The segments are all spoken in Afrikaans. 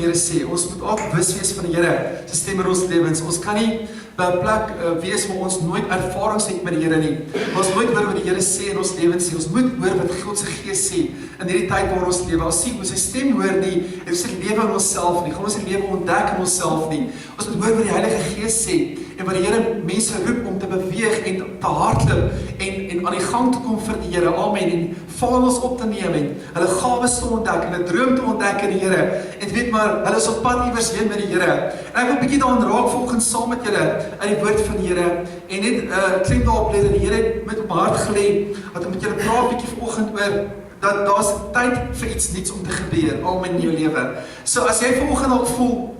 die Here sê. Ons moet ook bewus wees van die Here se stem in ons lewens. Ons kan nie by 'n plek wees waar ons nooit ervarings het met die Here nie. Ons nooit hoor wat die Here sê in ons lewens nie. Ons moet hoor wat God se Gees sê in hierdie tyd waar ons lewe. Ons sien hoe sy stem hoor nie, en ons lewe in onsself nie. Gaan ons die lewe ontdek in onsself nie. Ons moet hoor wat die Heilige Gees sê en wat die Here mense roep om te beweeg en te hardloop en aan die gang te kom vir die Here. Amen. En vaandels op te neem en hulle gawes te ontdek en 'n droom te ontdek in die Here. En weet maar, hulle is op pad iewers heen met die Here. En ek wil 'n bietjie daaraan raak vanoggend saam met julle uit die woord van die Here. En net klem daarop lê dat die Here het met op my hart gelê dat ek met julle praat 'n bietjie vanoggend oor dat daar's tyd vir iets nuuts om te gebeur. Amen in jou lewe. So as jy vanoggend al voel,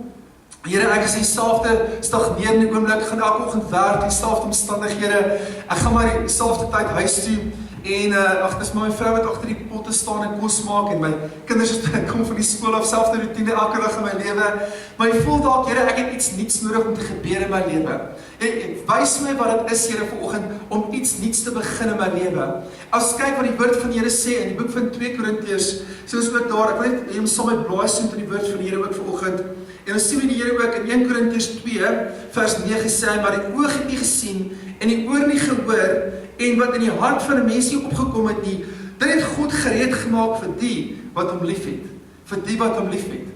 Here, ek is dieselfde stagnerende oomblik, ek gaan elke oggend werk, dieselfde omstandighede, ek gaan maar dieselfde tyd huis toe, en dis maar my vrou wat agter die potte staan en kos maak, en my kinders kom van die skool af, selfde routine elke dag in my lewe, maar ek voel dalk, Here, ek het iets nuuts nodig om te gebeur in my lewe. Wys my wat dit is, Here, vanoggend, om iets nuuts te begin in my lewe. As kyk wat die woord van die Here sê, in die boek van 2 Korintiërs, so is ook daar, ek wil net hom saam met blaai soen tot die woord van die Here ook vanoggend. En ons sien die Here ook in 1 Korintiërs 2 vers 9 sê, maar die oog het nie gesien en die oor nie gehoor en wat in die hart van 'n mens nie opgekom het nie, dit het God gereed gemaak vir die wat hom liefhet. Vir die wat hom liefhet.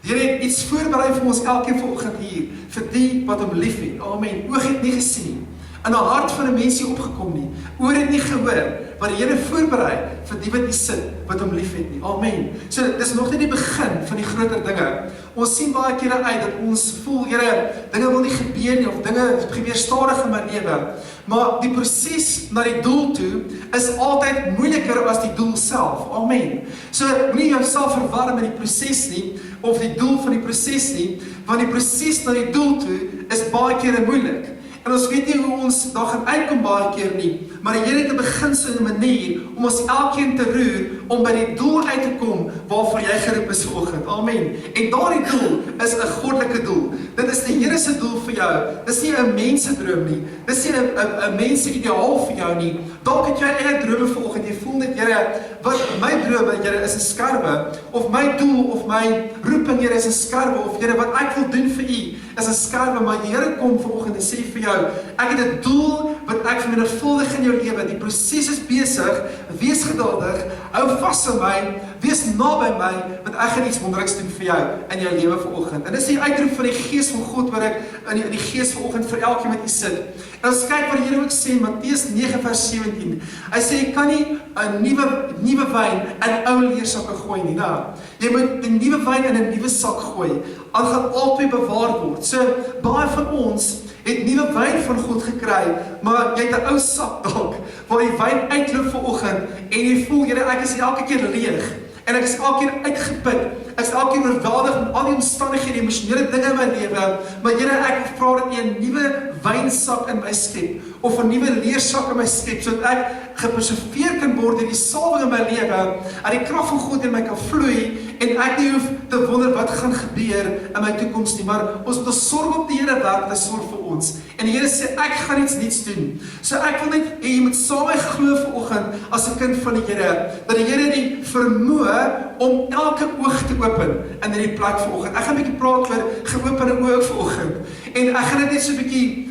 Die Here het iets voorberei vir ons elkeen vanoggend hier, vir die wat hom liefhet. Amen. Oog het nie gesien nie. In 'n hart van 'n mens nie opgekom nie. Oor het nie gehoor wat die Here voorberei vir die wat hier sit, wat hom liefhet nie. Amen. So dis nog nie die begin van die groter dinge. Ons sien baie kere uit dat ons voel, Here, dinge wil nie gebeur nie of dinge gebeur stadig in my lewe. Maar die proses na die doel toe is altyd moeiliker as die doel self. Amen. So moenie jouself verwar met die proses nie of die doel van die proses nie, want die proses na die doel toe is baie kere moeilik. En ons weet nie hoe ons daar gaan uitkom baie keer nie, maar die Here het 'n beginsel en 'n manier om ons elkeen te roer om by die doel uit te kom waarvoor jy geroep is vanoggend. Amen. En daardie doel is 'n goddelike doel. Dit is die Here se doel vir jou. Dis nie 'n mens se droom nie. Dis nie 'n mens se ideaal vir jou nie. Dalk het jy eie drome vanoggend. Jy voel net, Here, wat my drome, Here, is 'n skarwe, of my doel of my roeping, Here, is 'n skarwe, of Here, wat ek wil doen vir U is 'n skarwe, maar die Here kom vanoggend en sê vir jou, ek het 'n doel wat ek vermenigvuldig in jou lewe. Die proses is besig. Wees geduldig. Hou vas aan my. Wees naby my, want ek gaan iets wonderliks doen vir jou in jou lewe vanoggend. En dis die uitroep van die Gees van God wat ek in die Gees vanoggend vir elkeen met u sit. En ons kyk wat die Here ook sê in Matteus 9 vers 17. Hy sê jy kan nie 'n nuwe wyn in ou leersakke gooi nie. Nou, jy moet die nuwe wyn in 'n nuwe sak gooi. Al gaan albei bewaar word. So baie van ons het nuwe wyn van God gekry, maar jy het 'n ou sak dalk waar die wyn uitloop vanoggend en jy voel, Here, ek is elke keer leeg en ek is elke keer uitgeput. Ek is elke keer oorweldig met al die omstandighede, die emosionele dinge in my lewe. Maar Here, ek vra dat U 'n nuwe wynsak in my skep of 'n nuwe leersak in my skep sodat ek gepreserveer kan word deur die salwing in my lewe, dat die krag van God in my kan vloei en ek nie hoef te wonder wat gaan gebeur in my toekoms nie, maar ons moet ons sorg op die Here werk, hy sorg vir ons. En die Here sê ek gaan iets nuuts doen. So ek wil net jy moet saam met my glo vanoggend as 'n kind van die Here dat die Here die vermoë om elke oog te open in hierdie plek vanoggend. Ek gaan 'n bietjie praat oor geopende oë vanoggend. En ek gaan dit net so 'n bietjie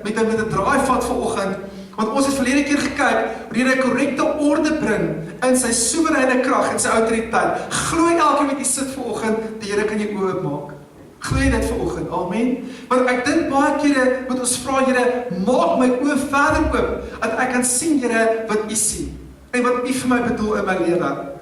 met 'n draai vat vanoggend. Want ons het verlede keer gekyk hoe hy 'n korrekte orde bring in sy soewereine krag en sy autoriteit. Glo elkeen met u sit vanoggend, die Here kan jou oë oopmaak. Glo dit vanoggend. Amen. Want ek dink baie kere moet ons vra, Here, maak my oë verder oop dat ek kan sien, Here, wat u sien en wat u vir my bedoel in my lewe.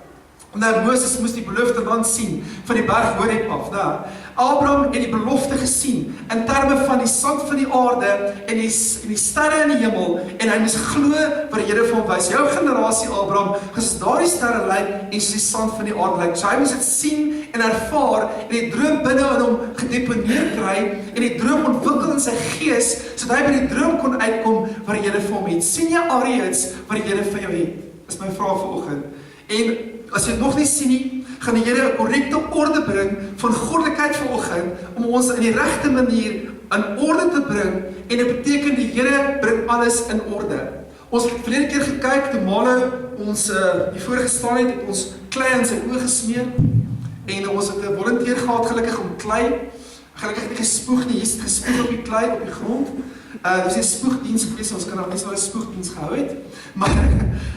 Nou Moses moes die beloofde land sien van die berg Horeb af. Nou, Abraham het die belofte gesien in terme van die sand van die aarde en die sterre in die hemel en hy moes glo wat die Here vir hom wys. Jou generasie Abraham, soos daardie sterre lyk en soos die sand van die aarde lyk. So hy moes dit sien en ervaar en die droom binne in hom gedeponeer kry en die droom ontwikkel in sy gees sodat hy by die droom kon uitkom wat die Here vir hom het. Sien jy alreeds wat die Here vir jou het? Is my vraag vanoggend. En as jy het nog nie sien nie, gaan die Here 'n korrekte orde bring van goddelikheid vanoggend om ons in die regte manier in orde te bring en dit beteken die Here bring alles in orde. Ons het verlede keer gekyk toe Male ons hier voorgestaan het ons klei in sy oë gesmeer En ons het 'n volunteer gehad, gelukkig om klei, gelukkig nie gespoeg nie, hier is het gespoeg op die klei, op die grond. Dis 'n spoegdiens gewees, ons kan nog nie so 'n spoegdiens gehou het, maar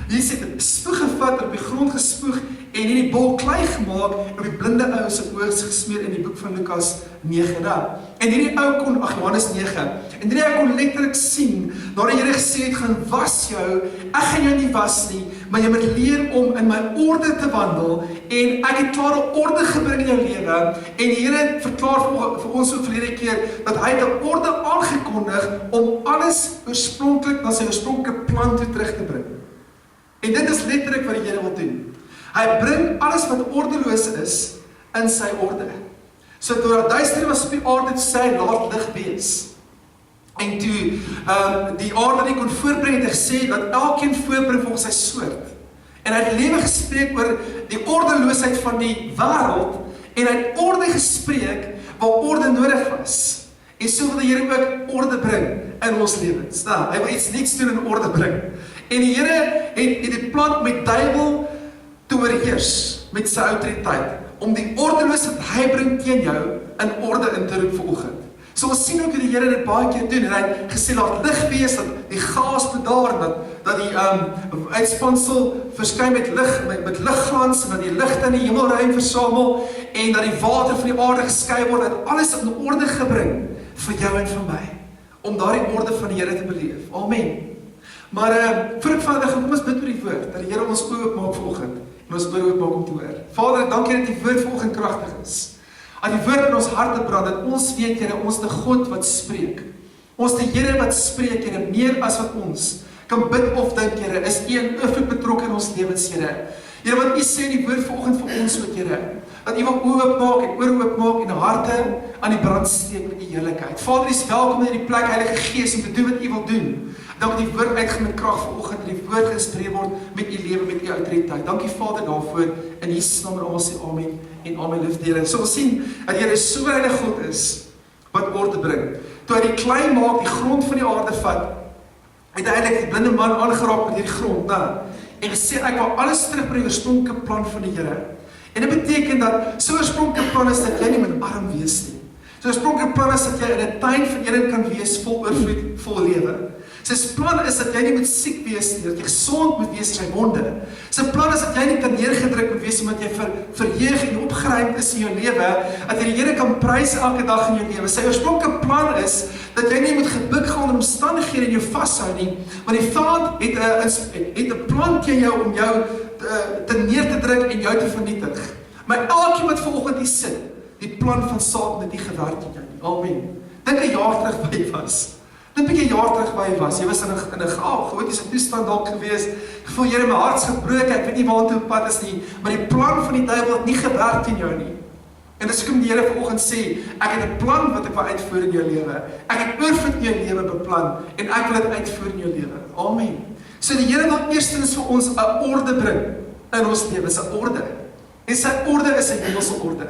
hier is het spoeg gevat, op die grond gespoeg, en hierdie bol klei gemaak, en op die blinde ou se oë gesmeer in die boek van Lukas 9 daar. En hierdie ou kon, Johannes 9, en hierdie ou kon letterlik sien, nadat die Here gesê het, gaan was jou, ek gaan jou nie was nie, maar jy moet leer om in my orde te wandel, en ek het klare orde gebring in jou lewe, en die Here verklaar vir ons ook verlede keer, dat hy 'n orde aangekondig, om alles oorspronklik na sy oorspronklike plan toe terug te bring. En dit is letterlik wat die Here wil doen. Hy bring alles wat ordeloos is, in sy orde. So toe daar duister was op die aarde, toe sê hy, laat lig wees. En toe die aarde nie kon voorbring, het hy gesê, dat elkeen voorbring volgens sy soort. En hy het lewe gespreek oor die ordeloosheid van die wêreld, en hy het orde gespreek, waar orde nodig was. En so wil die Here ook orde bring in ons lewens. Nou, hy wil iets niets doen in orde bring. En die Here het die plan om die duiwel te oorheers met sy autoriteit, om die ordeloosheid wat hy bring teen jou in orde in te roep vanoggend. So ons sien ook hoe die Here dit baie keer doen, en hy het gesê, laat lig wees, dat die chaos bedaar, dat die uitspansel verskyn met ligglans, en dat die ligte in die hemelruim versamel, en dat die water van die aarde geskei word, en alles in orde gebring, vir jou en vir my, om daardie orde van die Here te beleef. Amen. Maar voor ek verder gaan, kom ons bid oor die woord, dat die Here ons oë oopmaak vanoggend, en ons oë oopmaak om te hoor. Vader, dankie dat die woord vanoggend kragtig is. Dat die woord in ons harte brand, dat ons weet, Here, ons die God wat spreek. Ons die Here wat spreek, Here, meer as wat ons kan bid of dink, Here, is U in oorvloed betrokke in ons lewens, Here. Here, wat U sê in die woord vanoggend vir ons ook, Here, dat U wil oë oopmaak en ore oopmaak en harte aan die brand steek met U heerlikheid. Vader, U is welkom in die plek, Heilige Gees, om te doen wat U wil doen. Dankie die woord uitgaan met krag vanoggend, en die woord geïnspireer word met U lewe, met U autoriteit. Dankie Vader daarvoor, in Jesus naam en almal sê amen en amen, liefde Here. So ons sien dat die Here 'n soewereine God is wat orde bring. Toe hy die klei maak, die grond van die aarde vat, uiteindelik die blinde man aangeraak met hierdie grond, en gesê ek wil alles terugbring die oorspronklike plan van die Here. En dit beteken dat so 'n oorspronklike plan is dat jy nie moet arm wees nie. So 'n oorspronklike plan is dat jy in 'n tuin van Eden kan wees, vol oorvloed, vol lewe. Sy plan is dat jy nie moet siek wees nie, dat jy gesond moet wees in sy wonde. Sy plan is dat jy nie kan neergedruk moet wees, omdat jy verheug en opgeruimd is in jou lewe, dat jy die Here kan prys elke dag in jou lewe. Sy oorspronklike plan is, dat jy nie moet gebuk gaan in omstandighede en jou vashou nie, want die vyand het 'n plan teen jou om jou te neer te druk en jou te vernietig. Maar elkeen wat vanoggend hier sit, die plan van Satan het nie gewerk teen jou nie. Amen. Dink 'n jaar terug waar jy was. Dink 'n jaar terug waar jy was. Jy was in 'n chaotiese toestand dalk gewees. Gevoel, Here, my hart's gebroken, ek weet nie waartoe op pad is nie, maar die plan van die duiwel het nie gewerk teen jou nie. En dis hoekom die Here vanoggend sê, ek het 'n plan wat ek wil uitvoer in jou lewe. Ek het oorvloed in jou lewe beplan, en ek wil dit uitvoer in jou lewe. Amen. So die Here wil eerstens vir ons 'n orde bring in ons lewe, 'n orde. En sy orde is 'n hemelse orde.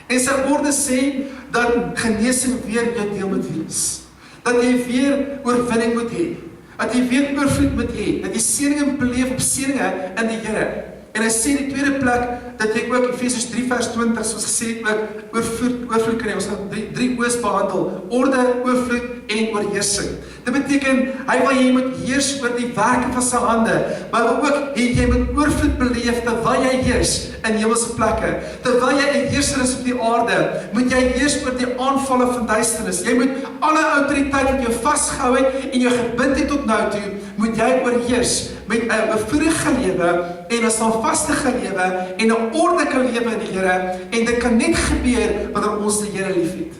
En sy orde sê, dat genesing weer jou deel moet wees. Dat jy weer oorwinning moet hê. Dat jy weer oorvloed moet hê. Dat jy seëninge beleef op seëninge in die Here. En hy sê in die tweede plek, dat jy ook Efesiërs 3 vers 20, soos gesê het, ook oorvloed kan hê. Ons gaan drie oos behandel. Orde, oorvloed en oorheersing. Dit beteken, hy wil jy moet heers oor die werke van sy hande, maar wil ook jy moet oorvloed beleef, terwyl jy heers in hemelse plekke. Terwyl jy 'n heerser is op die aarde, moet jy heers oor die aanvalle van duisternis. Jy moet alle autoriteit wat jou vasgehou het en jou gebind het tot nou toe, moet jy oorheers met 'n bevoorrege lewe en 'n standvastige lewe en 'n ordelike lewe in die Here. En dit kan net gebeur wanneer ons die Here liefhet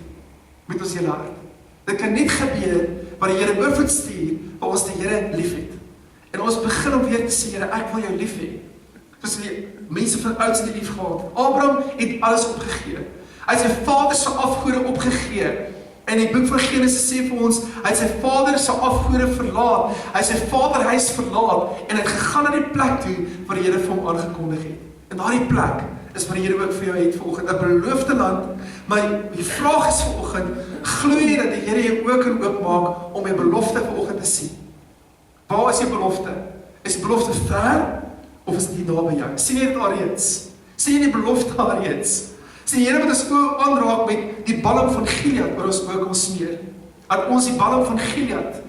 met ons hele hart. Dit kan net gebeur wanneer die Here oorvloed stuur, waar ons die Here liefhet. En ons begin om weer te sê, Here, ek wil jou lief hê. Soos die mense van ouds die lief gehad. Abraham het alles opgegee. Hy het sy vader se afgode opgegee. En die boek van Genesis sê vir ons, hy het sy vader se afgode verlaat. Hy het sy vaderhuis verlaat en het gegaan na die plek toe waar die Here vir hom aangekondig het. En daardie plek is wat die Here ook vir jou het vanoggend, 'n beloofde land. Maar die vraag is vanoggend, glo jy dat die Here jou ook kan oopmaak om jou belofte vanoggend te sien? Waar is jou belofte? Is die belofte ver of is dit hier naby jou? Sien jy dit alreeds? Sien jy die belofte alreeds? Dis die Here wat ons oë aanraak met die balm van Gilead oor ons oë kom smeer. Dat ons die balm van Gilead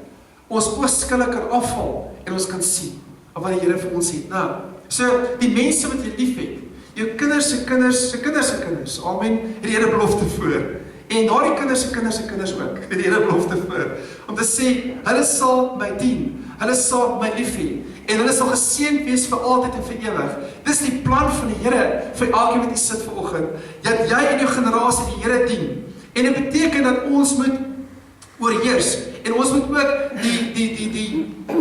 ons oogskille kan afval en ons kan sien wat die Here vir ons het. Nou, so die mense wat jy liefhet, jou kinders se kinders se kinders se kinders, amen, het die Here belofte voor. En daardie kinders se kinders se kinders ook, het die Here belofte voor. Om te sê, hulle sal my dien, hulle sal my lief hê, en hulle sal geseënd wees vir altyd en vir ewig. Dis die plan van die Here vir elkeen wat hier sit vanoggend, dat jy en jou generasie die Here dien. En dit beteken dat ons moet oorheers, en ons moet ook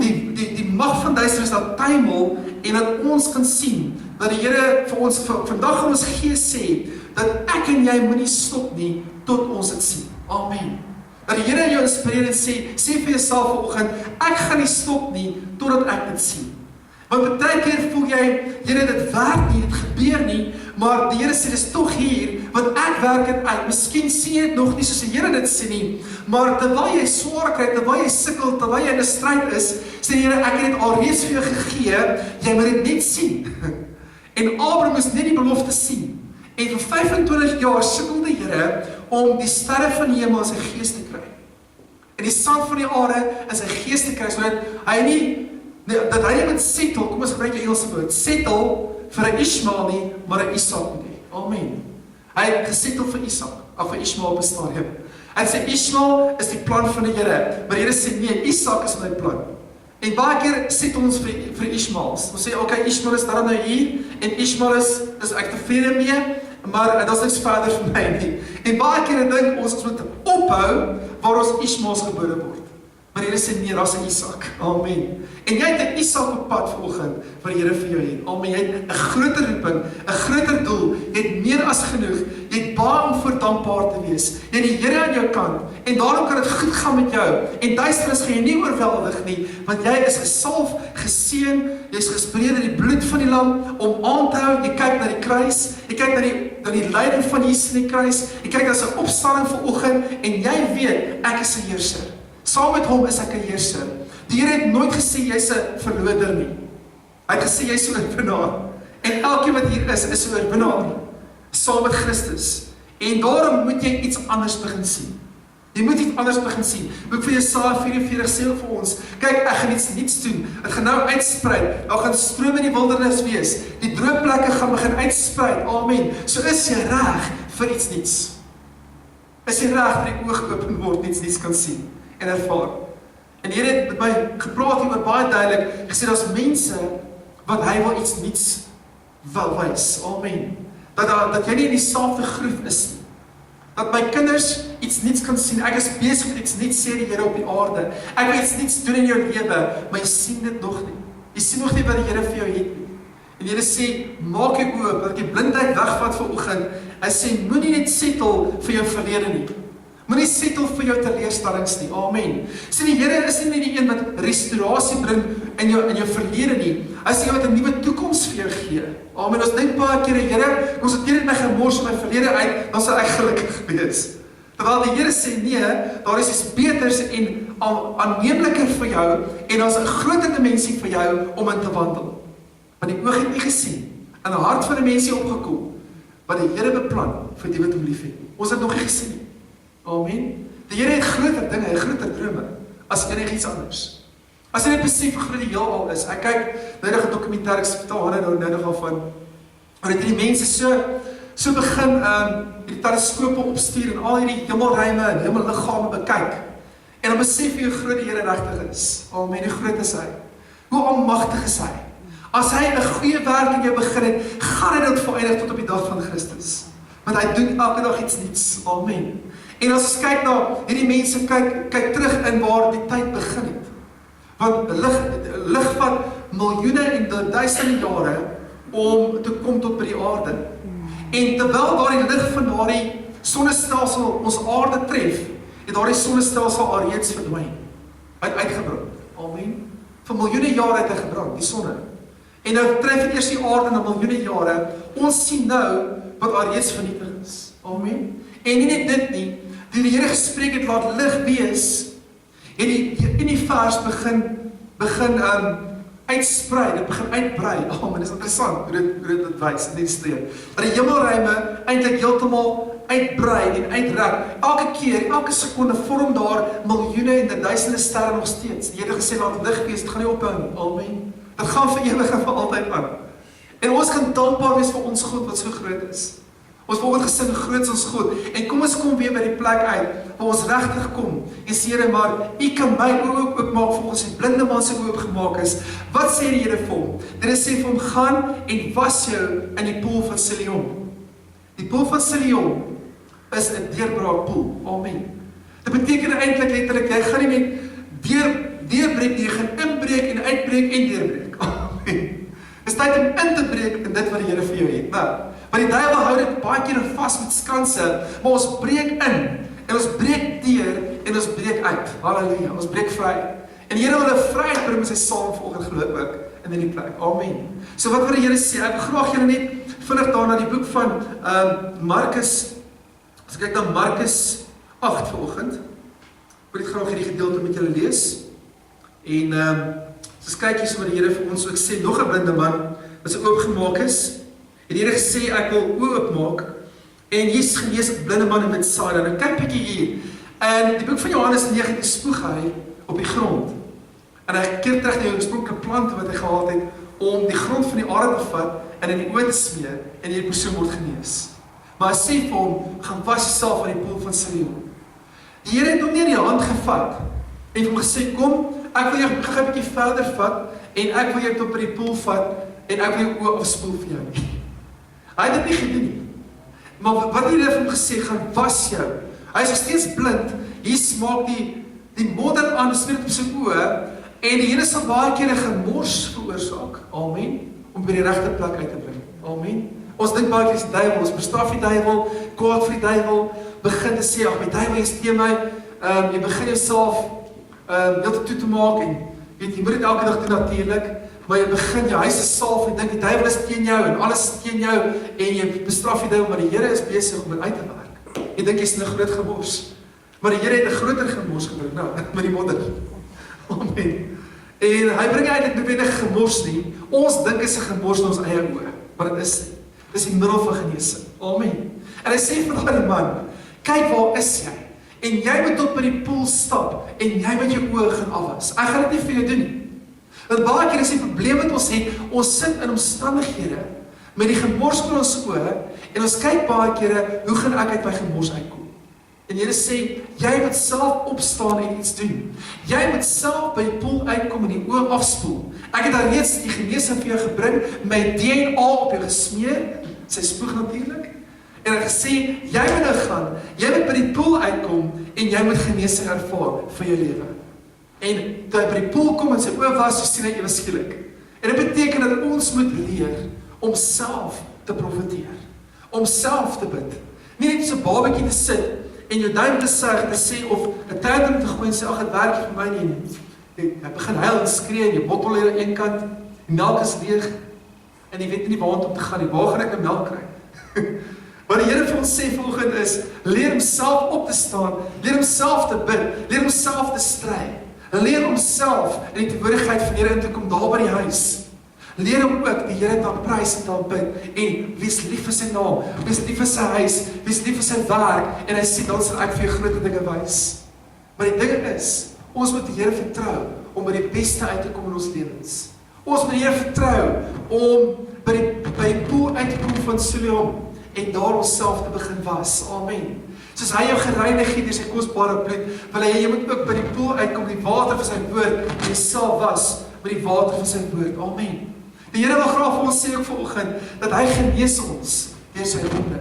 die mag van duisternis laat tuimel, en dat ons kan sien, dat die Here vir ons vandag in ons gees sê, dat ek en jy moenie stop nie, tot ons dit sien. Amen. Dat die Here jou inspireer en sê vir jouself vanoggend, ek gaan nie stop nie, totdat ek dit sien. Want baie keer voel jy, Here, dit werk nie, dit gebeur nie, maar die Here sê, dis tog hier, want ek werk dit uit. Miskien sien jy dit nog nie soos die Here dit sê nie, maar terwyl jy swaar kry, terwyl jy sukkel, terwyl jy in 'n stryd is, sê die Here, ek het dit alreeds vir jou gegee, jy moet dit net sien. En Abraham moes net die belofte sien. En vir 25 jaar sukkel die Here om die sterre van die hemel in sy gees te kry. En die sand van die aarde in sy gees te kry, sodat hy nie moet settle, kom ons gebruik die Engelse woord, settle vir 'n Ismael nie, maar 'n Isak moet hê. Amen. Hy het gesettle vir Isak, of vir Ismael op 'n stadium. Hy sê Ismael is die plan van die Here, maar die Here sê nee, Isak is my plan. En baie keer settle ons vir Ismaels. Ons sê okay, Ismael is daar nou hier, en Ismael is ek tevrede mee, maar dat is niks verder vir my nie. En baie keer dink ons moet ophou waar ons Ismaels gebore word. Maar die Here sê nee, daar's 'n Isak. Amen. En jy het 'n Isak op pad vanoggend wat die Here vir jou het. Amen. Jy het 'n groter roeping, 'n groter doel. Jy het meer as genoeg. Jy het baie om voor dankbaar te wees. Jy het die Here aan jou kant en daarom kan dit goed gaan met jou. En duisternis gaan jy nie oorweldig nie, want jy is gesalf, geseën, jy's gespreek deur die bloed van die lam om aan te hou. Jy kyk na die kruis, jy kyk na die lyding van Jesus in die kruis. Jy kyk na sy opstanding vanoggend en jy weet ek is 'n heerser. Saam met hom is ek 'n heerser. Die Here het nooit gesê jy's 'n verloder nie. Hy het gesê jy's 'n oorwinnaar. En elkeen wat hier is 'n oorwinnaar saam met Christus. En daarom moet jy iets anders begin sien. Jy moet iets anders begin sien. Boek van Jesaja 44 sê vir ons, kyk, ek gaan iets nuuts doen. Dit gaan nou uitsprei. Daar gaan strome in die wildernis wees. Die droë plekke gaan begin uitsprei. Amen. So is jy reg vir iets nuuts. Is jy reg dat die oog open word, iets nuuts kan sien en ervaar. En die Here het met my gepraat hieroor baie duidelik, gesê daar's mense wat hy wil iets nuuts wil wys. Amen. Dat jy nie in dieselfde groef is nie. Dat my kinders iets nuuts kan sien. Ek is besig met iets nuuts, sê die Here op die aarde. Ek wil iets nuuts doen in jou lewe, maar jy sien dit nog nie. Jy sien nog nie wat die Here vir jou het nie. En die Here sê, maak jou oop, dat jy blindheid wegvat vanoggend. Hy sê, moenie net settle vir jou verlede nie. Moenie settle vir jou teleurstellings nie. Amen. Sê die Here is nie die een wat restaurasie bring in jou verlede nie. Hy sê wat 'n nuwe toekoms vir jou gee. Amen. Ons dink baie keer, Here, ons het net my gemors in my verlede uit, dan sal ek gelukkig wees. Terwyl die Here sê nee, daar is iets beters en aanneemliker vir jou en daar's 'n groter dimensie vir jou om in te wandel. Want die oog het nie gesien, in die hart van die mense opgekom, wat die Here beplan vir die wat hom liefhet. Ons het nog nie gesien nie. Amen. Die Here het groter dinge, groter drome, as enigiets anders. As jy net besef hoe groot die heelal is. Ek kyk nou nog 'n dokumentêr, ek vertel nou nogal van, waar dit die mense so begin die teleskope opstuur en al hierdie hemelruime en hemelliggame bekyk. En dan besef jy hoe groot die Here regtig is. Amen, hoe groot is hy? Hoe almagtig is hy? As hy 'n goeie werk in jou begin het, gaan hy dit volëindig tot op die dag van Christus. Want hy doen elke dag iets nuuts. Amen. En as ons kyk na hierdie mense, kyk terug in waar die tyd begin het. Want lig vat miljoene en duisende jare om te kom tot by die aarde. En terwyl daardie lig van daardie sonnestelsel ons aarde tref, het daardie sonnestelsel alreeds verdwyn. Uitgebrand. Amen. Vir miljoene jare het hy gebrand, die sonne. En nou tref dit eers die aarde na miljoene jare. Ons sien nou wat alreeds vernietig is. Amen. En nie net dit nie, die Here gespreek het, laat lig wees, en die univers begin uitsprei, dit begin uitbrei. Man, dis interessant hoe dit wys, dit streep. Dat die hemelruime eintlik heeltemal uitbrei en uitrek. Elke keer, elke sekonde vorm daar miljoene en duisende sterre nog steeds. Die Here gesê laat lig wees, dit gaan nie ophou nie. Amen. Dit gaan vir ewig en vir altyd aan. En ons kan dankbaar wees vir ons God wat so groot is. Ons volgende gesin groot is ons God. En kom ons kom weer by die plek uit waar ons regtig kom. En sê Here, maar U kan my oë oopmaak volgens die blinde man se oë oopgemaak is. Wat sê die Here vir hom? Dit sê vir hom gaan en was jou in die poel van Siloam. Die poel van Siloam is 'n deurbraakpoel. Amen. Dit beteken eintlik letterlik jy gaan nie net deurbreek nie, jy gaan inbreek en uitbreek en deurbreek. Amen. Dit is tyd om in te breek in dit wat die Here vir jou het. Nou, maar die duiwel hou dit baie keer vas met skanse, maar ons breek in en ons breek deur en ons breek uit. Halleluja, ons breek vry. En die Here wil 'n vryheid bring met sy saam volgens geloof ook in die plek. Amen. So wat wil die Here sê? Ek wil graag julle net vinnig daarna die boek van Markus. As ek kyk na Markus 8 vanoggend, wil ek graag hierdie gedeelte met julle lees. En soos kyk hier so wat die Here vir ons ook sê, nog 'n blinde man wat sy oopgemaak is. En die Here gesê ek wil oë oopmaak en Jesus genees 'n blinde man in Betsaida. Nou kyk bietjie hier. En die boek van Johannes 9 spoeg hy op die grond. En hy keer terug na die oorspronklike plante wat hy gehad het om die grond van die aarde te vat en in die oë te smeer en die persoon word genees. Maar hy sê vir hom, gaan was jouself aan die poel van Siloam. Die Here het hom nie in die hand gevat en hom gesê, kom, ek wil jou gou 'n bietjie verder vat en ek wil jou tot by die poel vat en ek wil jou oë afspoel vir jou nie. Hy het dit nie gedoen nie. Maar wat die Here vir hom gesê, gaan was jou. Hy is nog steeds blind. Hier smaak die modder aan, smeer op sy oë en die Here sal baie keer 'n gemors veroorsaak. Amen. Om by die regte plek uit te bring. Amen. Ons dink baie keer is die duiwel, ons bestraf die duiwel, kwaad vir die duiwel, begin te sê, ag my duiwel is teen my. Jy begin jouself heel toe te maak en weet, jy moet dit elke dag doen natuurlik, maar jy begin jou huis te salf en dink die duiwel is teen jou en alles is teen jou en jy bestraf die duiwel, maar die Here is besig om dit uit te werk. Jy dink jy's 'n groot gemors, maar die Here het 'n groter gemors gebring, nou, met die modder. Amen. En hy bring eintlik noodwendig gemors nie. Ons dink is 'n gemors in ons eie oë, maar dit is nie. Dis die middel van genesing. Amen. En hy sê vir daardie man, kyk waar is jy? En jy moet tot by die poel stap en jy moet jou oë gaan afwas. Ek gaan dit nie vir jou doen nie. Want baie keer is die probleem wat ons het, ons sit in omstandighede met die gemors in ons oë en ons kyk baie kere, hoe gaan ek uit my gemors uitkom? En die Here sê, jy moet self opstaan en iets doen. Jy moet self by die poel uitkom en die oë afspoel. Ek het daar reeds die genesing vir jou gebring, my DNA op jou gesmeer, sy spoeg natuurlik. En ek gesê, jy moet nou gaan, jy moet by die poel uitkom en jy moet genesing ervaar vir jou lewe. En toe hy by die poel kom en sy oë was, so sien hy ewe skielik. En dit beteken dat ons moet leer om self te profeteer, om self te bid. Nie net so 'n babatjie te sit en jou duim te suig te sê of 'n tantrum te gooi en sê ag dit werk vir my nie. Jy begin huil en skree en jy bottel hier aan een kant, die melk is leeg en jy weet nie waar om te gaan nie. Waar gaan ek nou melk kry? Wat die Here vir ons sê vanoggend is, leer om self op te staan, leer om self te bid, leer om self te stry. Leer om self in die teenwoordigheid van die Here in te kom daar by die huis. Leer om ook die Here te aanprys en te aanbid en wees lief vir sy naam, wees lief vir sy huis, wees lief vir sy werk en hy sê dan sal ek vir jou groot dinge wys. Maar die ding is, ons moet die Here vertrou om by die beste uit te kom in ons lewens. Ons moet die Here vertrou om by die poel uit te kom van Siloam en daar onsself te begin was. Amen. Soos hy jou gereinig het deur sy kosbare bloed, wil hy jy moet ook by die poel uitkom, die water van sy woord, en jouself was met die water van sy woord. Amen. Die Here wil graag vir ons sê ook vanoggend dat hy genees ons deur sy wonde.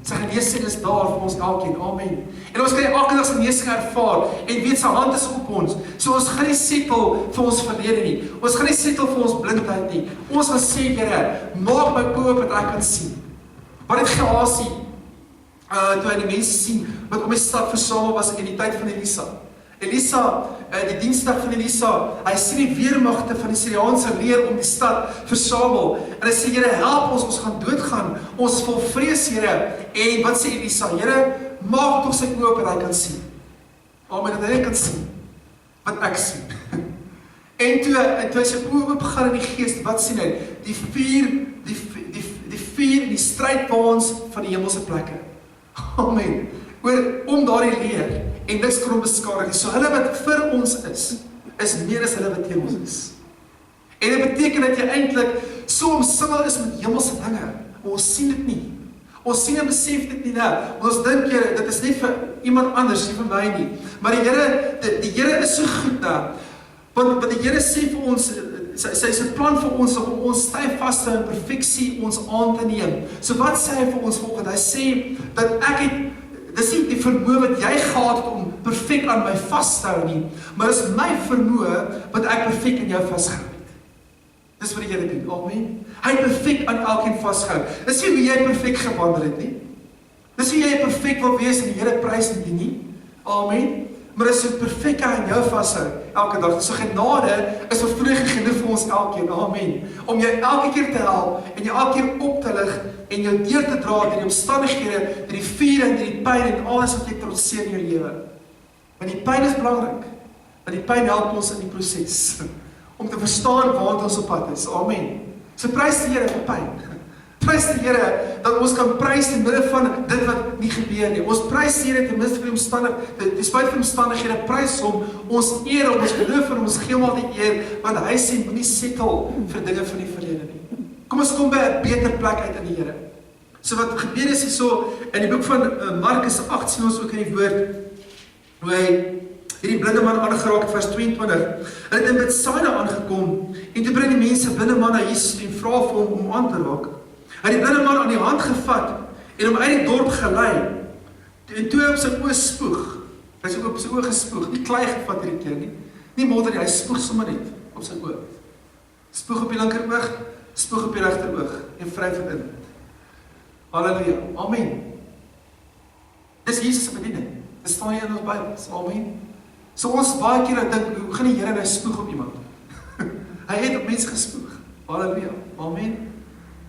Sy genesing is daar vir ons elkeen. Amen. En ons kan elke dag sy genesing ervaar en weet sy hand is op ons. So ons gaan nie settle vir ons verlede nie. Ons gaan nie settle vir ons blindheid nie. Ons gaan sê, Here, maak my oë oop dat ek kan sien. Wat het Gehasie toe hy die mense sien wat om die stad versamel was in die tyd van Elisa. Elisa, die diensdag van Elisa, hy sien die weermagte van die Syriaanse leer om die stad versamel. En hy sê, Here, help ons, ons gaan doodgaan. Ons is vol vrees, Here. En wat sê Elisa? Here, maak tog sy oë oop dat hy kan sien. Amen, dat hy kan sien wat ek sien. En toe hy sy oë oopgaan in die gees, wat sien hy? Die vuur en die strydwaans van die hemelse plekke. Amen. Om daardie leer, en niks kon beskadig nie. So hulle wat vir ons is meer as hulle wat teen ons is. En dit beteken dat jy eintlik so omsingel is met hemelse dinge, maar ons sien dit nie. Ons sien en besef dit nie, ons dink dit is nie vir iemand anders, nie vir my nie. Maar die Here is so goed, want die Here sê vir ons, sy plan vir ons, om ons styf vas te in perfeksie ons aan te neem. So wat sê hy vir ons volgende? Hy sê, dat dis nie die vermoë wat jy gehad het om perfek aan my vasthou nie, maar dis my vermoë wat ek perfek in jou vashou het. Dis wat die Here doen, amen. Hy perfek aan elkeen vashou. Dis nie hoe jy perfek gewandel het nie. Dis nie hoe jy perfek wil wees en die Here prys en dien nie. Amen. Maar dis so perfek aan jou vashou elke dag. So genade is vervloeiing genoeg vir ons elkeen. Amen. Om jou elke keer te help en jou elke keer op te lig en jou deur te dra deur die omstandighede, deur die vuur en deur die pyn en alles wat jy trotseer in jou lewe. Want die pyn is belangrik. Want die pyn help ons in die proses om te verstaan waar ons op pad is. Amen. So prys die Here vir pyn. Prys die Here dat ons kan prys in midde van dit wat nie gebeur nie. Ons prys die Here ten minste vir die omstandighede, despite van omstandighede, prys hom, ons eer hom, ons geloof en ons gee hom al die eer, want hy sê moenie settle vir dinge van die verlede nie. Kom ons kom by 'n beter plek uit in die Here. So wat gebeur is hierso in die boek van Markus 8 sien ons ook in die woord hoe hy hierdie blinde man aangeraak het, vers 22. Hy het in Betsaida aangekom en toe bring die mense blinde man na Jesus en vra vir hom om aan te raak. Hy het die blinde man aan die hand gevat en hom uit die dorp gelei. En toe hy op sy oë spoeg, hy het op sy oë gespoeg, nie klei gevat hierdie keer nie, nie modder nie, hy spoeg sommer net op sy oë. Spoeg op die linker oog, spoeg op die regter oog en vryf dit in. Halleluja, amen. Dis Jesus se bediening. Dit staan hier in ons Bybels, amen. So ons baie keer dink, hoe gaan die Here nou spoeg op iemand? Hy het op mense gespoeg. Halleluja, amen.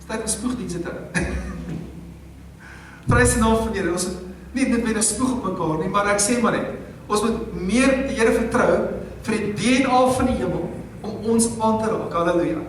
Tyd om spoegdienste te hou. Prys die naam van die Here. Ons het nie net weer 'n spoeg op mekaar nie, maar ek sê maar net, ons moet meer die Here vertrou vir die DNA van die hemel om ons aan te raak. Halleluja.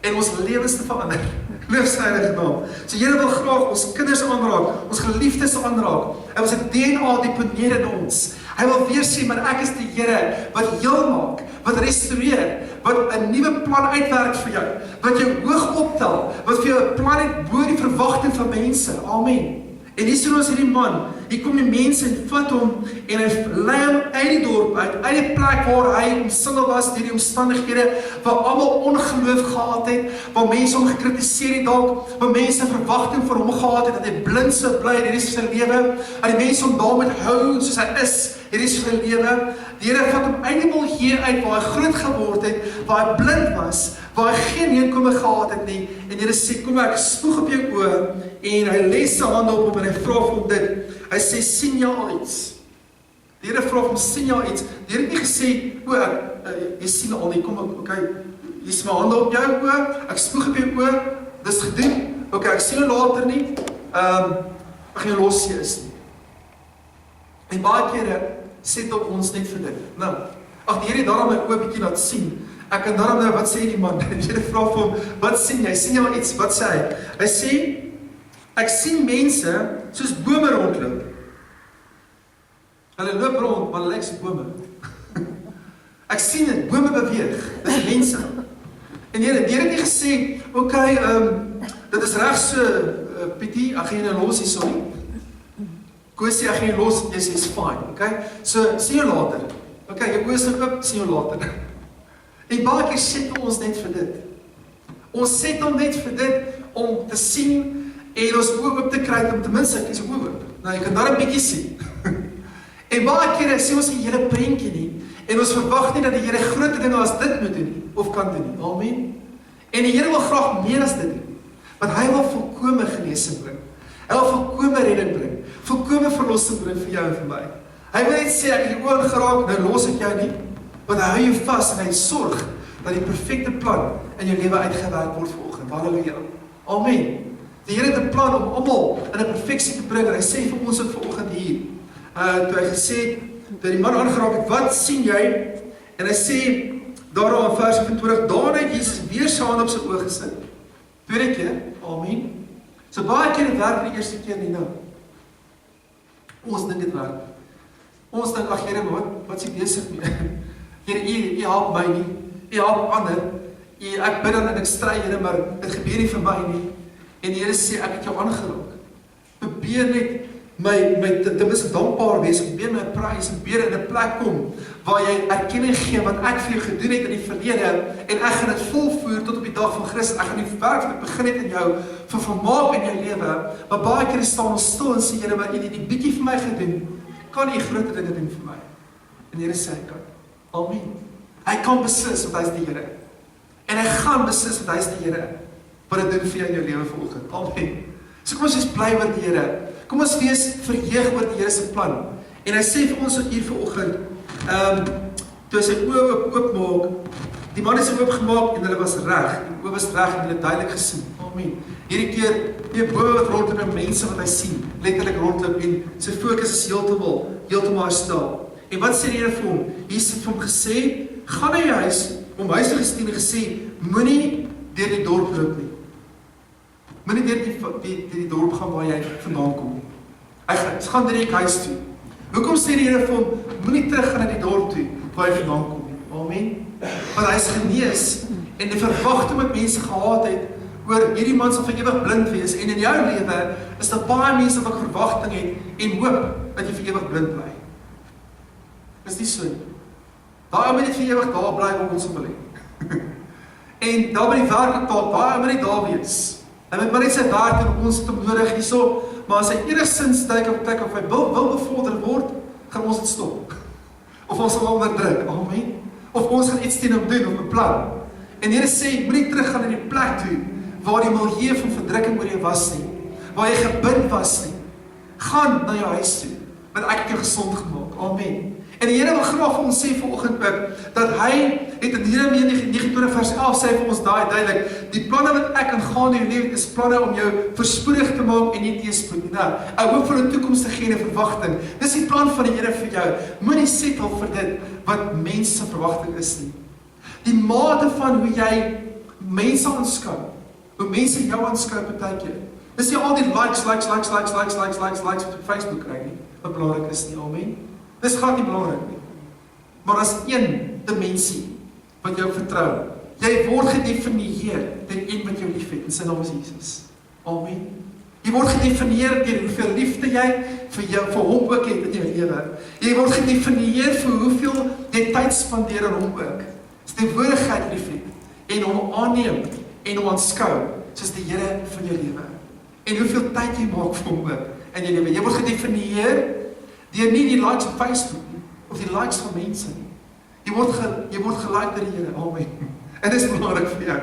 En ons lewens te verander. Loof sy heilige naam. So Here wil graag ons kinders aanraak, ons geliefdes aanraak. En ons DNA deponeer in ons. Hy wil weer sê, maar ek is die Here wat heel maak, wat restoreer, wat 'n nuwe plan uitwerk vir jou, wat jou hoog optel, wat vir jou 'n plan het bo die verwagting van mense. Amen. En hier sien ons hierdie man, hier kom die mense en vat hom en hy lei hom uit die dorp uit die plek waar hy omsingel was deur die omstandighede, waar almal ongeloof gehad het, waar mense hom gekritiseer het dalk, waar mense verwagting vir hom gehad het dat hy blind sou bly in die res van sy lewe, en die mense hom daarmee hou soos hy is in die res van sy lewe. Die Here vat hom uit die milieus uit waar hy groot geword het, waar hy blind was, waar hy geen heenkome gehad het nie, en die Here sê, kom ek spoeg op jou oë, en hy lê sy hande op hom en hy vra vir hom dit. Hy sê, sien jy al iets? Die Here vra vir hom, sien jy al iets? Die Here het nie gesê, jy sien al nie, kom ok, hier is my hande op jou oë, ek spoeg op jou oë, dis gedoen, ok, ek sien jou later nie, ek gaan jou los jy is nie. En baie kere settle ons net vir dit. Nou, die Here het daarom my oë bietjie laat sien. Ek kan daarom nou, wat sê die man? Die Here vra vir hom, wat sien jy? Sien jy al iets? Wat sê hy? Hy sê, ek sien mense soos bome rondloop. Hulle loop rond, maar hulle lyk so bome. Ek sien dit, bome beweeg. Dis mense. En die Here het nie gesê, ok, dit is reg so, Pietie, ek gaan jy nou los hier, sorry. Kosie, ek gaan jy los, jy sê, is fine, ok? So, sien jou later. Ok, jou oë is oop, sien jou later. En baie keer settle ons net vir dit. Ons settle net vir dit om te sien en ons oë oop te kry om ten minste ek is oë oop. Nou, jy kan daar 'n bietjie sien. En baie kere sien ons die hele prentjie nie en ons verwag nie dat die Here groter dinge as dit moet doen nie of kan doen nie. Amen. En die Here wil graag meer as dit doen. Want hy wil volkome genesing bring. Hy wil volkome redding bring. Volkome verlossing bring vir jou en vir my. Hy wil net sê ek het jou oë geraak, nou los ek jou nie. Want hy hou jou vas en hy sorg dat die perfekte plan in jou lewe uitgewerk word vanoggend. Halleluja. Amen. Die Here het 'n plan om almal in 'n perfeksie te bring. En hy sê vir ons ook vanoggend hier. Toe hy gesê het, toe die man aangeraak het, wat sien jy? En hy sê, Daarom in vers 25, daarna het Jesus weer sy hand op sy oog gesit. Tweede keer, amen. So baie keer het werk die eerste keer nie nou. Ons dink dit werk. Ons dink, ag Here, wat is ek besig mee? Here, U help my nie. U help ander. Ek bid dan en ek stry, Here, maar dit gebeur nie vir my nie. En die Here sê, ek het jou aangeraak. Probeer net my ten minste dankbaar wees, probeer my prys, probeer in 'n plek kom waar jy erkenning gee wat ek vir jou gedoen het in die verlede en ek gaan dit volvoer tot op die dag van Christus. Ek gaan die werk wat ek begin het in jou vermaak in jou lewe. Maar baie keer staan ons stil en sê, Here, maar U het die bietjie vir my gedoen. Kan U groter dinge doen vir my? En die Here sê hy kan. Amen. Hy kan beslis wat hy is die Here. En hy gaan beslis wat hy is die Here. Wat dit doen vir jou in jou lewe vanoggend. Amen. So kom ons wees bly oor die Here. Kom ons wees verheug oor die Here se plan. En hy sê vir ons hier vanoggend, toe sy oë oopmaak, die man het sy oopgemaak en hulle was reg. Die oë was reg en hulle duidelik gesien. Amen. Hierdie keer, die bome wat rondloop en mense wat hy sien, letterlik rondloop en sy fokus is heeltemal stil. En wat sê die Here vir hom? Jesus het vir hom gesê, gaan na jou huis, om huis te gestuur en gesê, moenie deur die dorp loop nie. Moenie deur die dorp gaan waar jy vandaan kom. Hy gaan direk huis toe. Hoekom sê die Here vir hom, moenie terug gaan na die dorp toe waar jy vandaan kom nie. Amen. Want hy is genees en die verwagting wat mense gehad het oor hierdie man sal vir ewig blind wees en in jou lewe is daar baie mense wat verwagting het en hoop dat jy vir ewig blind bly. Is nie so nie. Daai moet net vir ewig daar bly waar ons wil hê. En daar by die werk daai moet net daar wees. Hy moet maar net sy werk en ons het hom nodig hierso, maar as hy enigstens kyk of hy wil bevorder word, gaan ons dit stop. Of ons sal onderdruk. Amen. Of ons gaan iets teen hom doen of beplan. En die Here sê, moenie teruggaan na die plek toe waar die milieu van verdrukking oor jou was nie, waar jy gebind was nie. Gaan na jou huis toe, want ek het jou gesond gemaak. Amen. En die Here wil graag vir ons sê vanoggend ook, dat hy het in Jeremia 29 vers 11 sê vir ons daai duidelik, die planne wat ek aangaan in jou lewe is planne om jou voorspoedig te maak en nie teëspoed nie. Nou, 'n hoopvolle toekoms te gee en 'n verwagting. Dis die plan van die Here vir jou. Moenie settle vir dit wat mense se verwagting is nie. Die mate van hoe jy mense aanskou, hoe mense jou aanskou partykeer. Dis nie al die likes wat op Facebook kry nie, wat belangrik is nie. Amen. Dis glad nie belangrik nie. Maar as een dimensie wat jou vertrou. Jy word gedefinieer deur een wat jou liefhet, en sy naam is Jesus. Amen. Jy word gedefinieer deur hoeveel liefde jy vir hom ook het in jou lewe. Jy word gedefinieer vir hoeveel jy tyd spandeer aan hom ook. Dis die teenwoordigheid liefhet en hom aanneem en hom aanskou soos die Here van jou lewe. En hoeveel tyd jy maak vir hom ook in jou lewe. Jy word gedefinieer deur nie die likes op Facebook nie, of die likes van mense nie. Jy word gelike deur die Here. Amen. En dit is belangrik vir jou.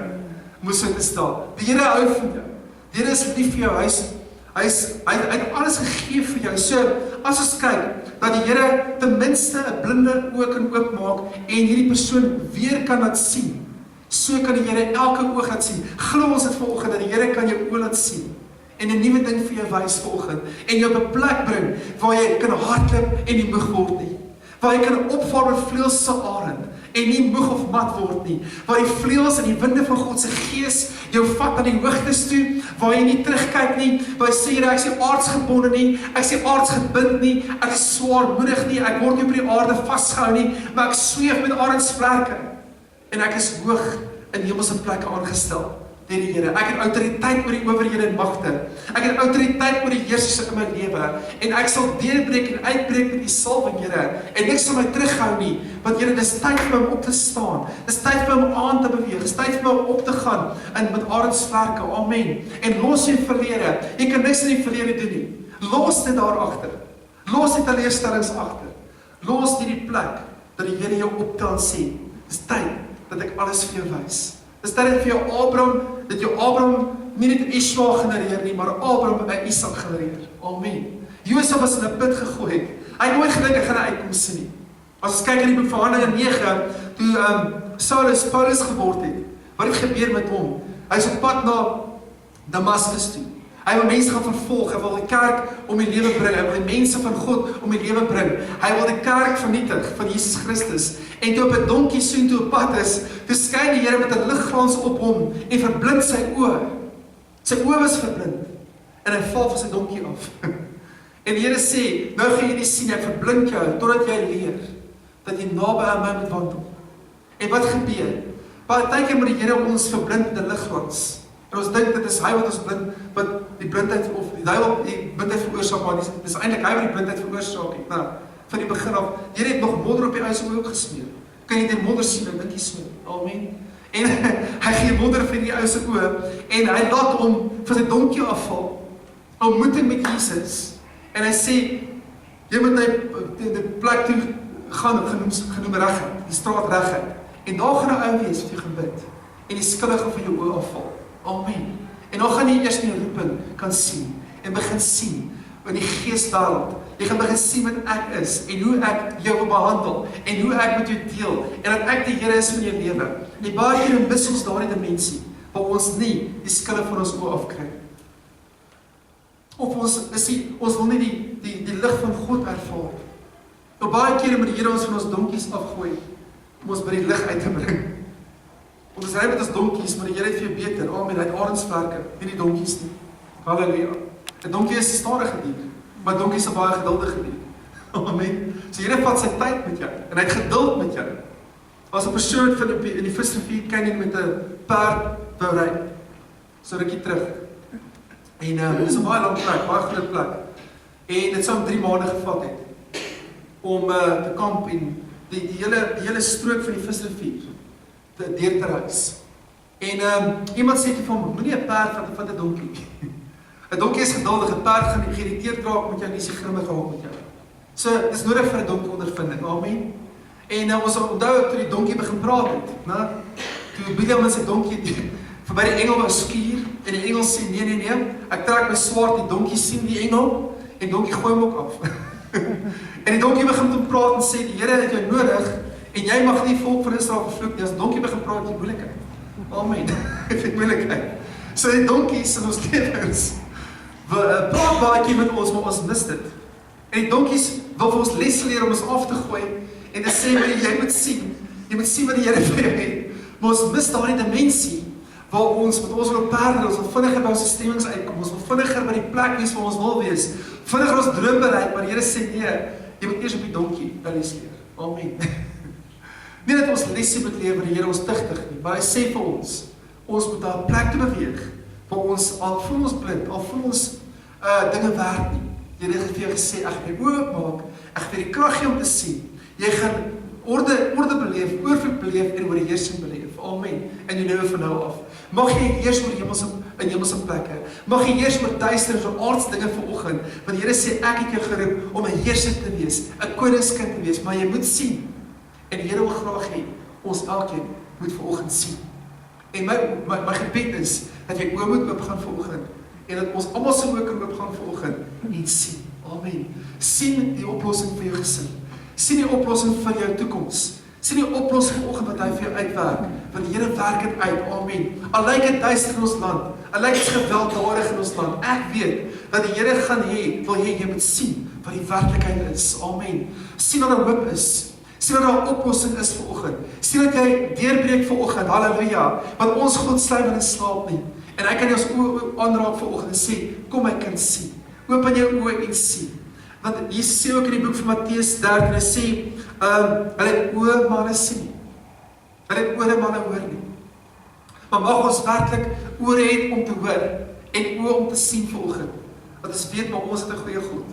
Moes dit staan. Die Here hou van jou. Die Here is lief vir jou. Hy het alles gegee vir jou. So, as ons kyk, dat die Here ten minste 'n blinde oog kan oopmaak en hierdie persoon weer kan laat sien. So kan die Here elke oog laat sien. Glo ons dit vanoggend dat die Here kan jou oë laat sien. En 'n nuwe ding vir jou wys vanoggend. En jou op 'n plek bring waar jy kan hardloop en nie moeg word nie. Waar jy kan opvaar met vleuels se arend en nie moeg of mat word nie. Waar die vleuels en die winde van God se gees jou vat aan die hoogtes toe, waar jy nie terugkyk nie, waar jy sê, ek is nie aardsgebonde nie, ek is nie aardsgebind nie, ek is swaarmoedig nie, ek word nie op die aarde vasgehou nie, maar ek sweef met arendsvlerke. En ek is hoog in hemelse plekke aangestel deur die Here. Ek het autoriteit oor die owerhede en magte. Ek het autoriteit oor die heersers in my lewe. En ek sal deurbreek en uitbreek met die salwing, Here. En niks sal my terughou nie. Want Here, dis tyd vir my om op te staan. Dis tyd vir my om aan te beweeg. Dis tyd vir my om op te gaan en met arendsvlerke. Amen. En los die verlede. Jy kan niks in die verlede doen nie. Los dit daar agter. Los die teleurstellings agter. Los die plek dat die Here jou optel en sê, dis tyd dat ek alles vir jou wys. Dis tyd vir jou Abraham, dat jou Abraham nie net Ishmael genereer nie, maar Abraham by Isak genereer. Amen. Josef was in 'n put gegooi. Hy het nooit gedink hy gaan 'n uitkoms sien nie. As ons kyk in die boek van Handelinge 9, toe Saulus Paulus geword het, wat het gebeur met hom? Hy is op pad na Damaskus toe. Hy wil mense gaan vervolg, hy wil die kerk om die lewe bring, hy wil die mense van God om die lewe bring. Hy wil die kerk vernietig van Jesus Christus. En toe op 'n donkie soontoe op pad is, toe skyn die Here met 'n ligglans op hom en verblind sy oë. Sy oë was verblind en hy val van sy donkie af. En die Here sê, nou gaan jy nie sien, ek verblind jou totdat jy leer dat jy naby aan my moet wandel. En wat gebeur? Partykeer moet die Here ons verblind met 'n ligglans. En ons dink dit is hy wat ons blind, wat die blindheid of die duiwel die blindheid veroorsaak, maar dis eintlik hy wat die blindheid veroorsaak het. Nou, van die begin af, die Here het nog modder op die ou se oë gesmeer. Kan jy die modder sien? Dink jy so? Amen. En hy gee modder vir die ou se oë en hy laat hom van sy donkie afval. Ontmoeting met Jesus. En hy sê, jy moet die plek toe gaan, genoem reguit, die straat reguit. En daar gaan 'n ou wees wat jy gaan bid. En die skillige van jou oë afval. Amen. En dan gaan jy eers die roeping kan sien en begin sien in die geeswêreld. Jy gaan begin sien wat ek is en hoe ek jou wil behandel en hoe ek met jou deel en dat ek die Here is van jou lewe. En baie keer mis ons daardie dimensie waar ons nie die skille van ons oë afkry. Of ons wil nie die lig van God ervaar. Nou baie kere moet die Here ons van ons donkies afgooi om ons by die lig uit te bring. Ons ry met ons donkies, maar die Here het vir jou beter. Amen. Hy het arensvlerke, nie die donkies nie. Halleluja. 'n Donkie is 'n stadige dier, maar donkies is 'n baie geduldige dier. Amen. So die Here vat sy tyd met jou en hy het geduld met jou. As 'n persoon van in die Visrivier Canyon met 'n perd wou ry. So rukkie terug. En dit is 'n baie lang plek, baie groot plek. En dit sou hom 3 maande gevat het om te kamp en die hele strook van die Visrivier deur te reis. En iemand sê vir hom, moenie 'n perd vat 'n donkie. 'n Donkie is geduldig, 'n perd gaan geïrriteerd raak met jou en is grimmig raak met jou. So, dis nodig vir 'n donkie ondervinding. Amen. En ons onthou toe die donkie begin praat het, né? Toe Biljam met sy donkie verby die engel wou skuur en die engel sê nee, ek trek my swaard, die donkie sien die engel en donkie gooi hom ook af. En die donkie begin met hom praat en sê die Here het jou nodig en jy mag nie volk van Israel vervloek nie. As die donkie begin praat, het jy moeilikheid. Amen. Het jy moeilikheid. So die donkies in ons lewens praat baie keer met ons, maar ons mis dit. En die donkies wil vir ons les leer om ons af te gooi en te sê, jy moet sien wat die Here vir jou het. Maar ons mis daardie dimensie waar ons met ons wil perde, ons wil vinniger by ons stemmings uitkom, ons wil vinniger by die plek wees waar ons wil wees, vinniger ons droom bereik, maar die Here sê nee, jy moet eers op die donkie les leer. Amen. Nie dat ons lesie moet leer waar die Here ons tigtig nie, maar hy sê vir ons moet daar 'n plek te beweeg waar ons al voel ons blind, al voel ons dinge werk nie. Die Here het vir jou gesê, ek gaan jou oë oopmaak, ek gaan die krag gee om te sien. Jy gaan orde beleef, oorvloed beleef en oorheersing beleef. Amen. En jy lewe van nou af. Mag jy eers oor in hemelse plekke. Mag jy eers oor duister en aardse dinge vanoggend, want die Here sê ek het jou geroep om 'n heerser te wees, 'n koningskind te wees, maar jy moet sien. En die Here wil graag hê ons elkeen moet vanoggend sien. En my gebed is dat jy oë moet oop gaan vanoggend en dat ons almal se oë kan oop gaan vanoggend en sien. Amen. Sien die oplossing vir jou gesin. Sien die oplossing vir jou toekoms. Sien die oplossing vanoggend wat hy vir jou uitwerk. Want die Here werk dit uit. Amen. Al lyk dit duister in ons land, al lyk dit gewelddadig in ons land, ek weet dat die Here wil hê jy moet sien wat die werklikheid is. Amen. Sien dat daar hoop is. Sien dat daar 'n oplossing is vanoggend. Sien dat jy deurbreek vanoggend. Halleluja. Want ons God sluim in slaap nie. En hy kan jou ons oë aanraak vanoggend en sê, kom my kind sien. Open jou oë en sien. Want Jesus sê ook in die boek van Matteus 13, hy sê, hulle het oë, maar hulle sien nie. Hulle het ore, maar hulle hoor nie. Maar mag ons werklik ore hê om te hoor en oë om te sien vanoggend. Want ons weet maar ons het 'n goeie God.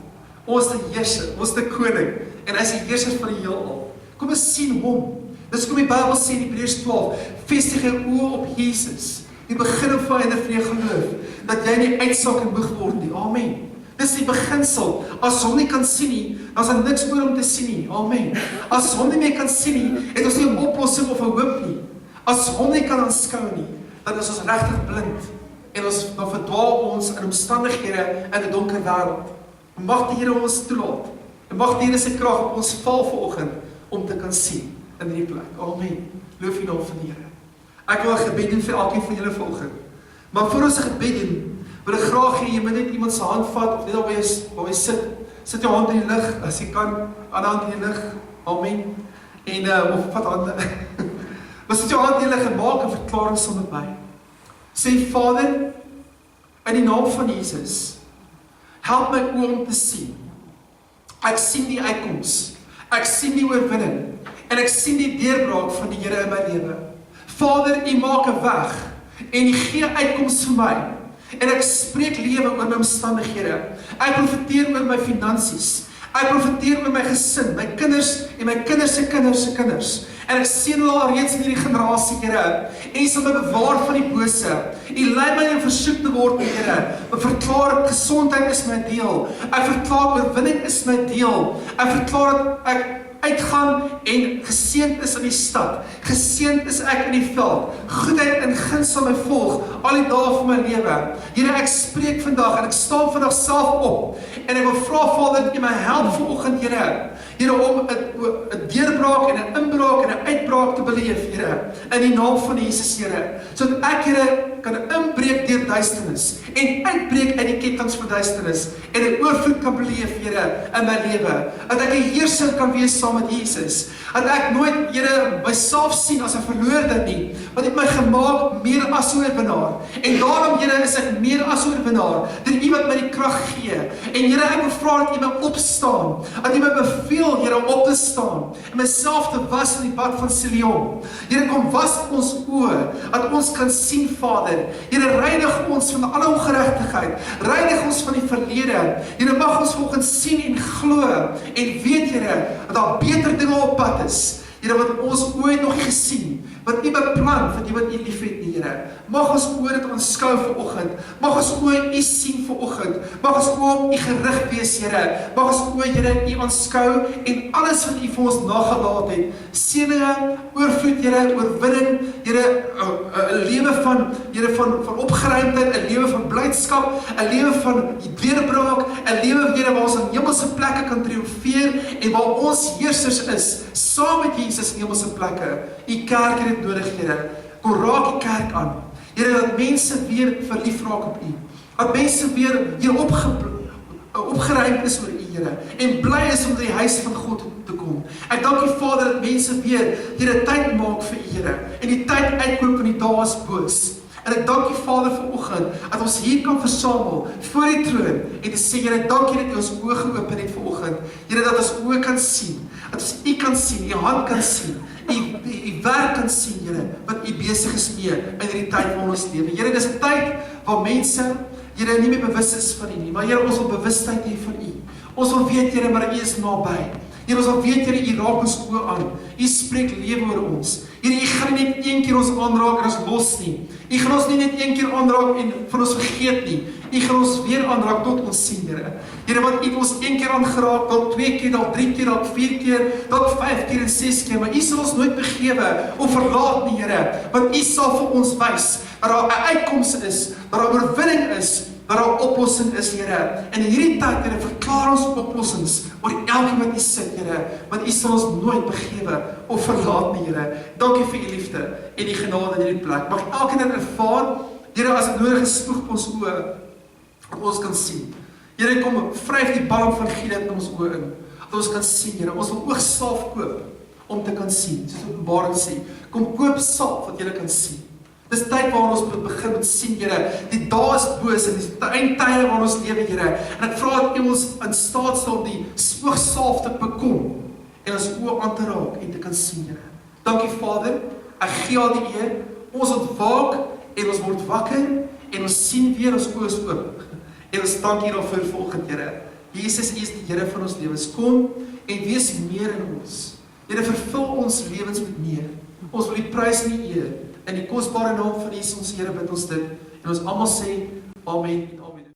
Ons is die heerser, ons is die koning en hy is die heerser van die heelal. Kom ons sien hom. Dis kom die Bybel sê in Hebreërs 12, vestig jou oë op Jesus. Die begin en einde van jou geloof, dat jy nie uitsak en moeg word nie. Amen. Dis die beginsel. As hom nie kan sien nie, dan is daar niks oor om te sien nie. Amen. As hom nie meer kan sien nie, het ons nie 'n oplossing of 'n hoop nie. As hom nie kan aanskou nie, dan is ons regtig blind en dan verdwaal ons in omstandighede in 'n donker wêreld. Mag die Here ons toelaat. En mag die Here se krag op ons val vanoggend om te kan sien in hierdie plek. Amen. Loof die naam van die Here. Ek wil 'n gebed doen vir elkeen van julle vanoggend. Maar voor ons 'n gebed doen, Wil ek graag hê, jy moet net iemand se hand vat, of net waar jy sit. Sit jou hand in die lug, as jy kan, ander hand in die lug, amen. En, of vat hande. Maar sit jou hand in die lug en maak 'n verklaring saam met my. Sê, Vader, in die naam van Jesus, help my oë om te sien. Ek sien die uitkoms, ek sien die oorwinning, en ek sien die deurbraak van die Here in my lewe. Vader, U maak 'n weg, en U gee uitkoms vir my, en ek spreek lewe oor my omstandighede. Ek profeteer oor my finansies, ek profeteer oor my gesin, my kinders, en my kinders se kinders se kinders. En ek sien hulle al reeds in hierdie generasie, Here. En U sal my bewaar van die bose. U lei my om versoek te word, Here. Ek verklaar gesondheid is my deel. Ek verklaar oorwinning is my deel. Ek verklaar dat ek uitgaan en geseënd is in die stad. Geseënd is ek in die veld. Goedheid en guns sal my volg al die dae van my lewe. Here, ek spreek vandag en ek staan vandag self op. En ek wil vra, Vader, dat U my help vanoggend, Here. Here, om 'n deurbraak en 'n inbraak en 'n uitbraak te beleef, Here, in die naam van Jesus, Here, sodat ek, Here, kan inbreek deur duisternis en uitbreek uit die kettinge van duisternis en 'n oorvloed kan beleef, Here, in my lewe. Dat ek 'n heerser kan wees saam met Jesus. Dat ek nooit, Here, myself sien as 'n verloorde nie, want U het my gemaak meer as 'n oorwinnaar. En daarom, Here, is ek meer as 'n oorwinnaar deur U wat my die krag gee. En Here, ek wil vra dat U my opstaan, dat U my beveel, Here, om op te staan en myself te was in die bad van Siloam. Here, kom was ons oë, dat ons kan sien, Vader. Here, reinig ons van alle ongeregtigheid, reinig ons van die verlede. Here, mag ons vanoggend sien en glo en weet, Here, dat daar beter dinge op pad is. Here, wat ons ooit nog nie gesien, wat U beplan vir die wat U liefhet, Here. Mag ons oë dit aanskou vanoggend. Mag ons oë U sien vanoggend. Mag ons oë op U gerig wees, Here. Mag ons oë, Here, U aanskou en alles wat U vir ons nagelaat het. Seëninge, oorvloed, Here, oorwinning, Here, 'n lewe van, Here, van opgeruimdheid, 'n lewe van blydskap, 'n lewe van deurbraak, 'n lewe, Here, waar ons in hemelse plekke kan triomfeer en waar ons heersers is, saam met Jesus in hemelse plekke. U kerk het dit nodig, Here. Kom raak die kerk aan. Here, dat mense weer verlief raak op U. Dat mense weer hier opgeruimd is oor U, Here. En bly is om die huis van God te kom. Ek dank U, Vader, dat mense weer, Here, tyd maak vir U, Here. En die tyd uitkoop van die dae is boos. En ek dank U, Vader, vanoggend, dat ons hier kan versamel voor die troon en te sê, Here, dankie dat U ons oë geopen het vanoggend. Here, dat ons oë kan sien, dat ons U kan sien, U hand kan sien, U werk kan sien, Here, wat U besig is mee in hierdie tyd van ons lewe. Here, dis 'n tyd waar mense, Here, nie meer bewus is van U nie, maar Here, ons wil bewustheid hê van U. Ons wil weet, Here, maar U is naby. Here, ons wil weet, Here, U raak ons oë aan. U spreek lewe oor ons. Here, U gaan nie net een keer ons aanraak en ons los nie. U gaan ons nie net een keer aanraak en van ons vergeet nie. U gaan ons weer aanraak tot ons sien, Here. Here, want U het ons een keer aangeraak, dalk 2 keer, dalk 3 keer, dalk 4 keer, dalk 5 keer en 6 keer, maar U sal ons nooit begewe of verlaat nie, Here. Want U sal vir ons wys dat daar 'n uitkoms is, dat daar oorwinning is, dat daar 'n oplossing is, Here. En in hierdie tyd, Here, verklaar ons oplossings oor elkeen wat U sit, Here, want U sal ons nooit begewe of verlaat nie, Here. Dankie vir U liefde en U genade in hierdie plek. Mag elkeen dit ervaar, Here, as dit nodig is, spoeg op ons oë, dat ons kan sien. Here, kom vryf die balm van Gilead in ons oë in, dat ons kan sien, Here. Ons wil oogsalf koop om te kan sien, soos Openbaring sê. Kom koop salf wat jy kan sien. Dis tyd waar ons moet begin met sien, Here. Die dae is boos en dis die eindtye waar ons lewe, Here. En ek vra dat U ons in staat stel om die oogsalf te bekom en ons oë aan te raak en te kan sien, Here. Dankie, Vader. Ek gee al die eer. Ons ontwaak en ons word wakker en ons sien weer, ons oë is oop. En ons dank U daarvoor vanoggend, Here. Jesus, U is die Here van ons lewens. Kom en wees meer in ons. Here, vervul ons lewens met meer. Ons wil U prys en U eer. In die kosbare naam van Jesus, ons Here, bid ons dit. En ons almal sê, amen en amen.